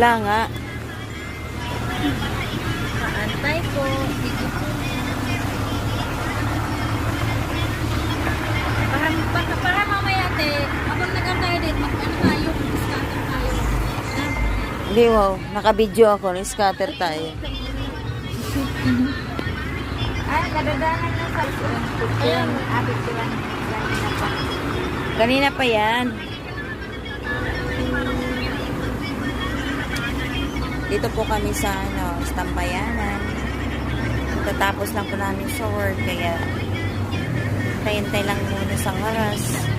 Wala nga. Paantay ko. Para mamaya ate, habang nag-edit, mag-ano tayo, scatter tayo. Hindi, wow. Naka-video ako. Scatter tayo. Ay, nadadanan na sa ayun, abit ko lang. Kanina pa yan. Dito po kami sa Stambayanan. Tatapos lang po namin sa work. Kaya, tayo lang muna sa oras.